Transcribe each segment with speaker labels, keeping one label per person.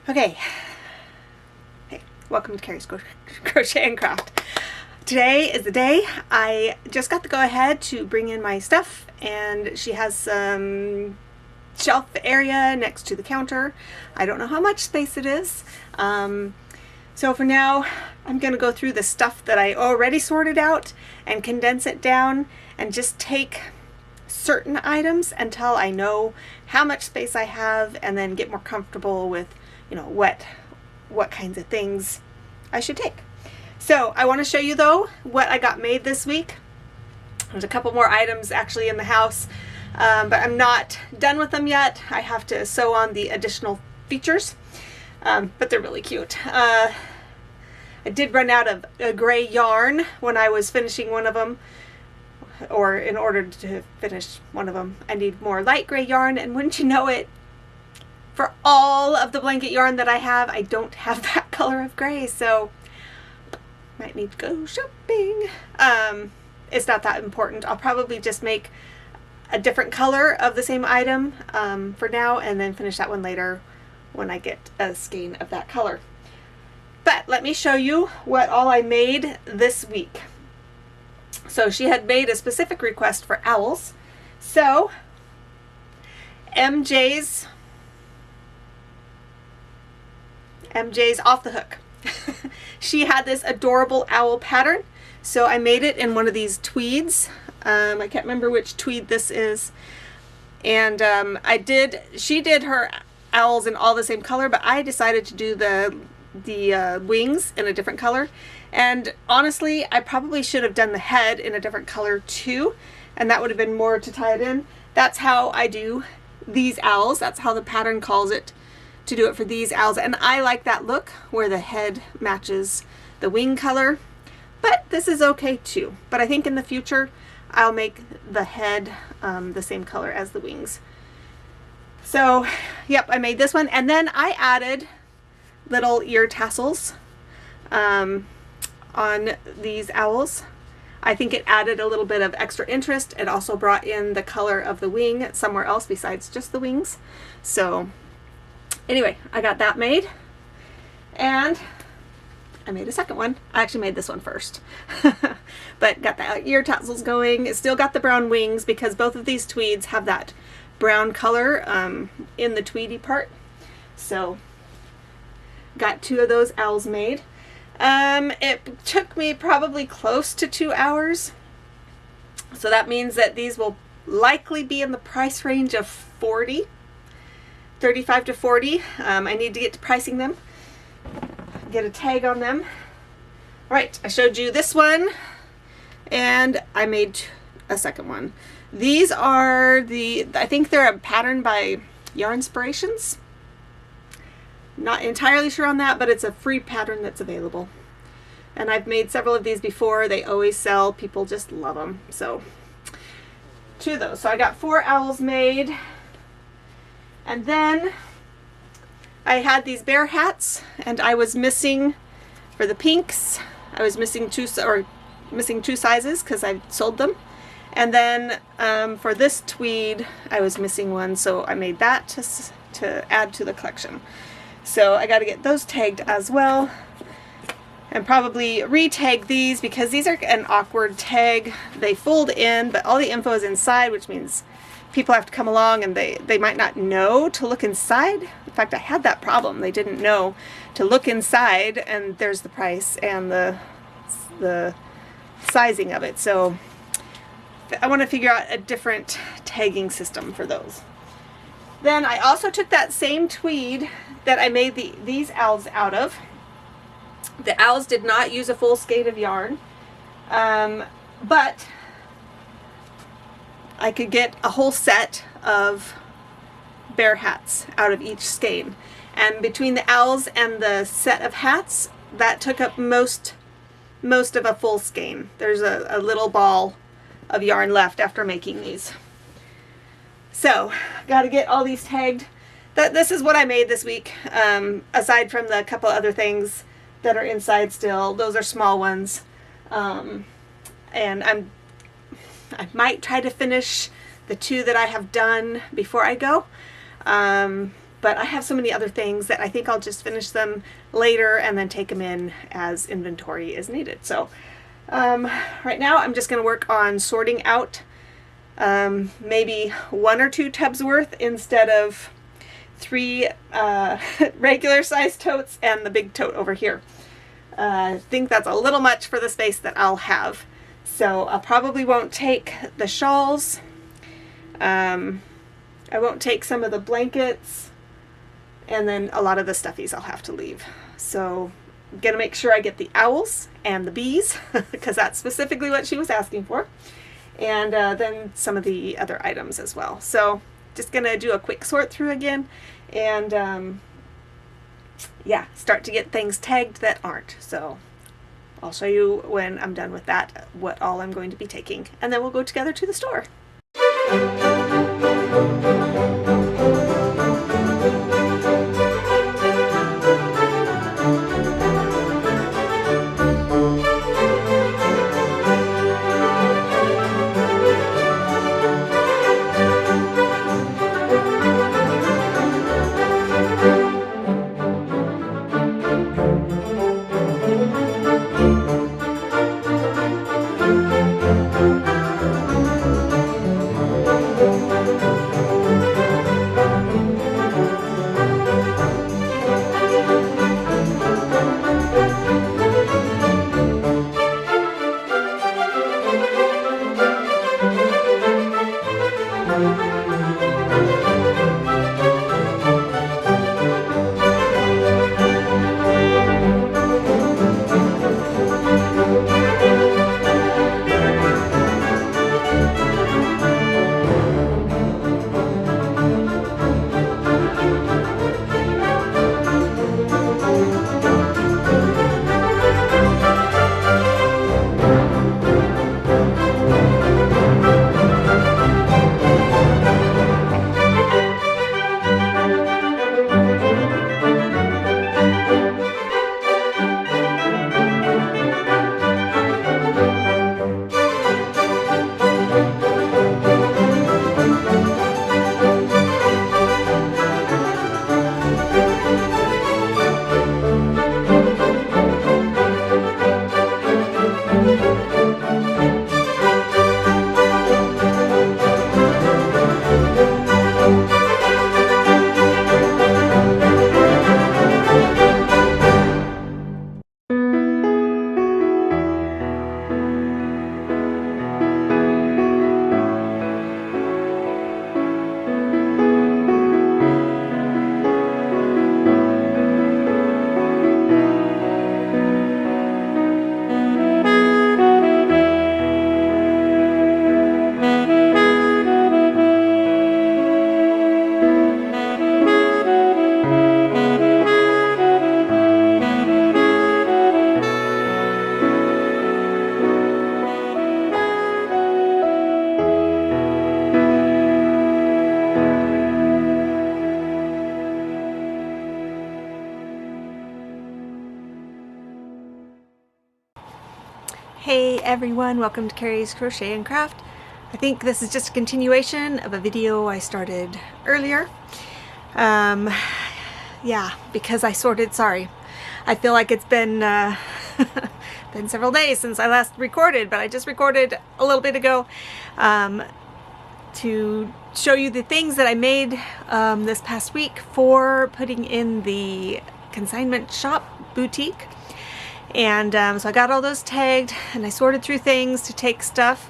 Speaker 1: Okay, hey, welcome to Carrie's Crochet and Craft. Today is the day I just got to go ahead to bring in my stuff, and she has some shelf area next to the counter. I don't know how much space it is. So for now, I'm going to go through the stuff that I already sorted out and condense it down and just take certain items until I know how much space I have, and then get more comfortable with what kinds of things I should take. So I want to show you though what I got made this week. There's a couple more items actually in the house, but I'm not done with them yet. I have to sew on the additional features, but they're really cute. I did run out of a gray yarn when I was finishing one of them, or in order to finish one of them I need more light gray yarn, and wouldn't you know it, for all of the blanket yarn that I have, I don't have that color of gray, so might need to go shopping. It's not that important. I'll probably just make a different color of the same item for now, and then finish that one later when I get a skein of that color. But let me show you what all I made this week. So she had made a specific request for owls. So MJ's off the hook. She had this adorable owl pattern, so I made it in one of these tweeds. I can't remember which tweed this is, and she did her owls in all the same color, but I decided to do the wings in a different color. And honestly, I probably should have done the head in a different color too, and that would have been more to tie it in. That's how I do these owls. That's how the pattern calls it, to do it for these owls, and I like that look where the head matches the wing color, but this is okay too. But I think in the future I'll make the head the same color as the wings. So yep, I made this one, and then I added little ear tassels on these owls. I think it added a little bit of extra interest. It also brought in the color of the wing somewhere else besides just the wings. So anyway, I got that made, and I made a second one. I actually made this one first, but got the ear tassels going. It still got the brown wings because both of these tweeds have that brown color in the tweedy part. So got two of those owls made. It took me probably close to 2 hours, so that means that these will likely be in the price range of 35 to 40. I need to get to pricing them, get a tag on them. All right, I showed you this one, and I made a second one. These are I think they're a pattern by Yarnspirations. Not entirely sure on that, but it's a free pattern that's available. And I've made several of these before. They always sell. People just love them. So 2 of those. So I got 4 owls made. And then I had these bear hats, and I was missing, for the pinks, I was missing two sizes because I sold them. And then for this tweed, I was missing one, so I made that to add to the collection. So I got to get those tagged as well, and probably re-tag these because these are an awkward tag. They fold in, but all the info is inside, which means people have to come along and they might not know to look inside. In fact, I had that problem. They didn't know to look inside, and there's the price and the sizing of it. So I want to figure out a different tagging system for those. Then I also took that same tweed that I made these owls out of. The owls did not use a full skein of yarn, but I could get a whole set of bear hats out of each skein. And between the owls and the set of hats, that took up most of a full skein. There's a little ball of yarn left after making these. So, got to get all these tagged. This is what I made this week, aside from the couple other things that are inside still. Those are small ones. And I might try to finish the 2 that I have done before I go. but I have so many other things that I think I'll just finish them later and then take them in as inventory is needed. So right now I'm just going to work on sorting out maybe 1 or 2 tubs worth instead of 3 regular size totes and the big tote over here. I think that's a little much for the space that I'll have. So I probably won't take the shawls. I won't take some of the blankets, and then a lot of the stuffies I'll have to leave. So I'm gonna make sure I get the owls and the bees because that's specifically what she was asking for, and then some of the other items as well. So just gonna do a quick sort through again, and yeah, start to get things tagged that aren't. So I'll show you when I'm done with that what all I'm going to be taking, and then we'll go together to the store. Hey everyone, welcome to Carrie's Crochet and Craft. I think this is just a continuation of a video I started earlier. Yeah, because I sorted, sorry. I feel like it's been been several days since I last recorded, but I just recorded a little bit ago to show you the things that I made this past week for putting in the consignment shop boutique. And so I got all those tagged and I sorted through things to take stuff.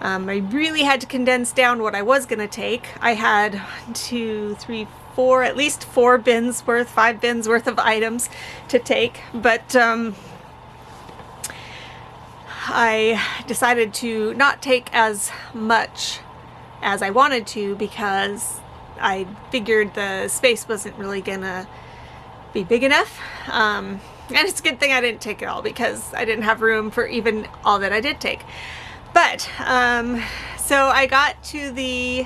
Speaker 1: I really had to condense down what I was going to take. I had 1, 2, 3, 4, at least 4 bins worth, 5 bins worth of items to take. But I decided to not take as much as I wanted to because I figured the space wasn't really going to be big enough. And it's a good thing I didn't take it all because I didn't have room for even all that I did take. But so I got to the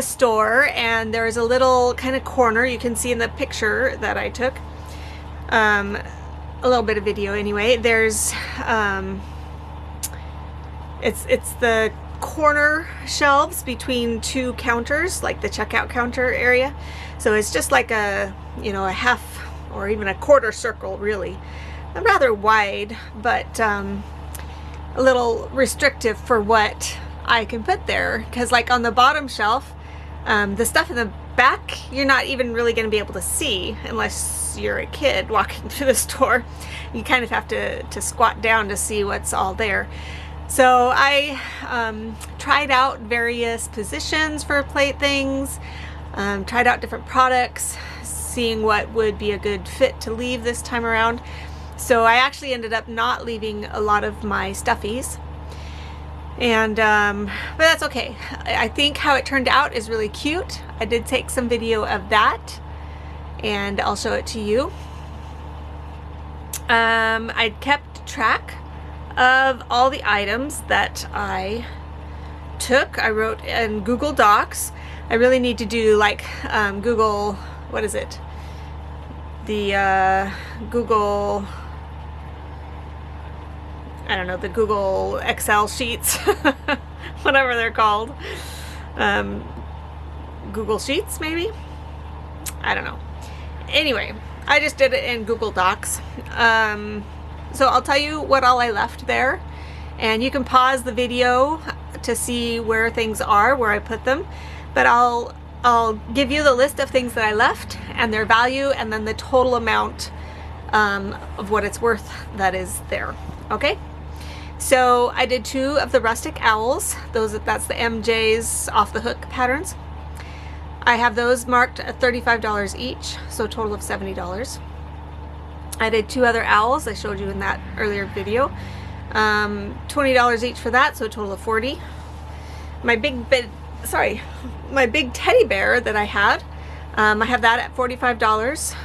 Speaker 1: store, and there's a little kind of corner you can see in the picture that I took. A little bit of video anyway. There's it's the corner shelves between two counters, like the checkout counter area. So it's just like a, you know, a half or even a quarter circle, really. Rather wide, but a little restrictive for what I can put there. Because like on the bottom shelf, the stuff in the back, you're not even really going to be able to see unless you're a kid walking through the store. You kind of have to squat down to see what's all there. So I tried out various positions for playthings, tried out different products, seeing what would be a good fit to leave this time around. So I actually ended up not leaving a lot of my stuffies, and but that's okay. I think how it turned out is really cute. I did take some video of that, and I'll show it to you. I kept track of all the items that I took. I wrote in Google Docs. I really need to do like Google, what is it? The Google, I don't know, the Google Excel sheets, whatever they're called. Google Sheets, maybe? I don't know. Anyway, I just did it in Google Docs. So I'll tell you what all I left there, and you can pause the video to see where things are, where I put them, but I'll give you the list of things that I left and their value, and then the total amount of what it's worth that is there. Okay, so I did 2 of the rustic owls. That's the MJ's off the hook patterns. I have those marked at $35 each, so a total of $70. I did 2 other owls I showed you in that earlier video, $20 each for that, so a total of $40. My big teddy bear that I had, I have that at $45.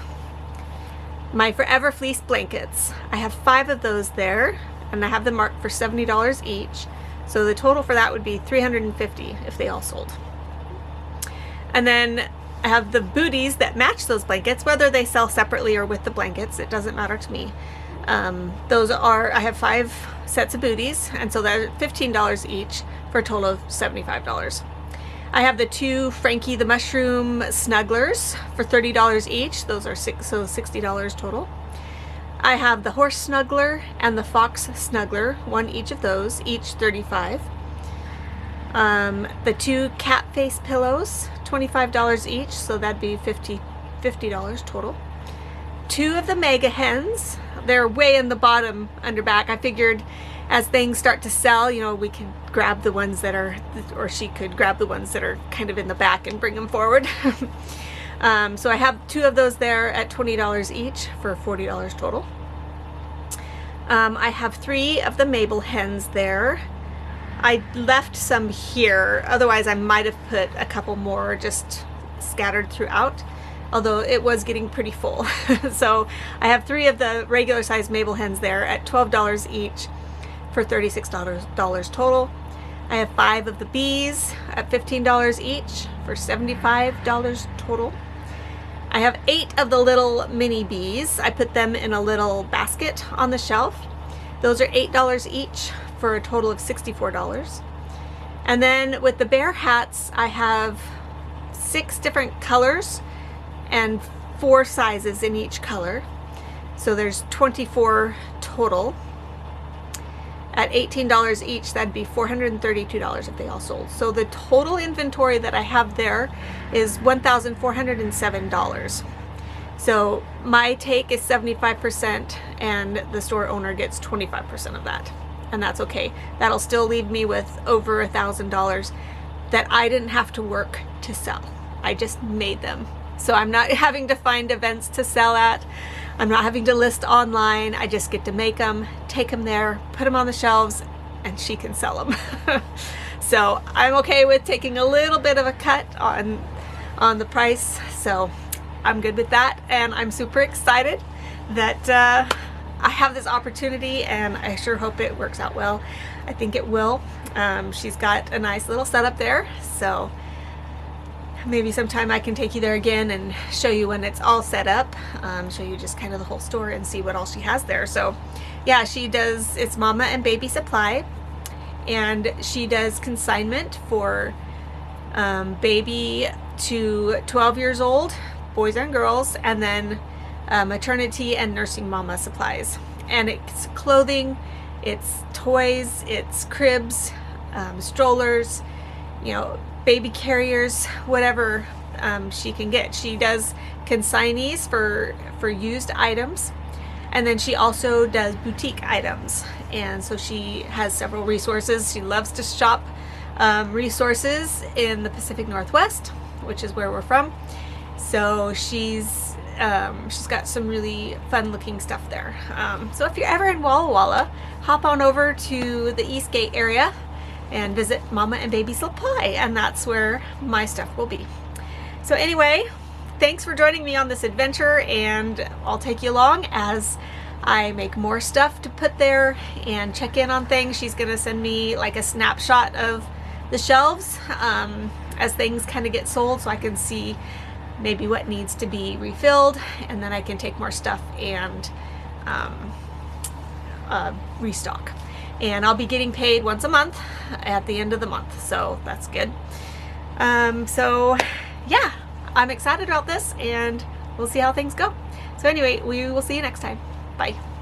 Speaker 1: My Forever Fleece blankets, I have 5 of those there, and I have them marked for $70 each, so the total for that would be $350 if they all sold. And then I have the booties that match those blankets, whether they sell separately or with the blankets, it doesn't matter to me. I have 5 sets of booties, and so they're $15 each for a total of $75. I have the 2 Frankie the Mushroom snugglers for $30 each. Those are $60 total. I have the horse snuggler and the fox snuggler, 1 each of those, each $35. The 2 cat face pillows, $25 each, so that'd be $50 total. 2 of the mega hens, they're way in the bottom under back. I figured as things start to sell, you know, we could grab the ones that are, or she could grab the ones that are kind of in the back and bring them forward. So I have 2 of those there at $20 each for $40 total. I have 3 of the Mabel hens there. I left some here, otherwise I might have put a couple more just scattered throughout, although it was getting pretty full. So I have 3 of the regular size Mabel hens there at $12 each for $36 total. I have 5 of the bees at $15 each for $75 total. I have 8 of the little mini bees. I put them in a little basket on the shelf. Those are $8 each for a total of $64. And then with the bear hats, I have 6 different colors and 4 sizes in each color. So there's 24 total. At $18 each, that'd be $432 if they all sold. So the total inventory that I have there is $1,407. So my take is 75% and the store owner gets 25% of that. And that's okay. That'll still leave me with over $1,000 that I didn't have to work to sell. I just made them. So I'm not having to find events to sell at. I'm not having to list online. I just get to make them, take them there, put them on the shelves, and she can sell them. So I'm okay with taking a little bit of a cut on the price. So I'm good with that, and I'm super excited that I have this opportunity, and I sure hope it works out well. I think it will. She's got a nice little setup there, so maybe sometime I can take you there again and show you when it's all set up, show you just kind of the whole store and see what all she has there. So yeah, she does, it's mama and baby supply, and she does consignment for baby to 12 years old, boys and girls, and then maternity and nursing mama supplies. And it's clothing, it's toys, it's cribs, strollers, you know, baby carriers, whatever she can get. She does consignees for used items, and then she also does boutique items. And so she has several resources. She loves to shop resources in the Pacific Northwest, which is where we're from. So she's got some really fun looking stuff there. So if you're ever in Walla Walla, hop on over to the Eastgate area and visit Mama and Baby Supply, and that's where my stuff will be. So anyway, thanks for joining me on this adventure, and I'll take you along as I make more stuff to put there and check in on things. She's gonna send me like a snapshot of the shelves as things kind of get sold, so I can see maybe what needs to be refilled, and then I can take more stuff and restock. And I'll be getting paid once a month at the end of the month, so that's good. So yeah, I'm excited about this, and we'll see how things go. So anyway, we will see you next time. Bye.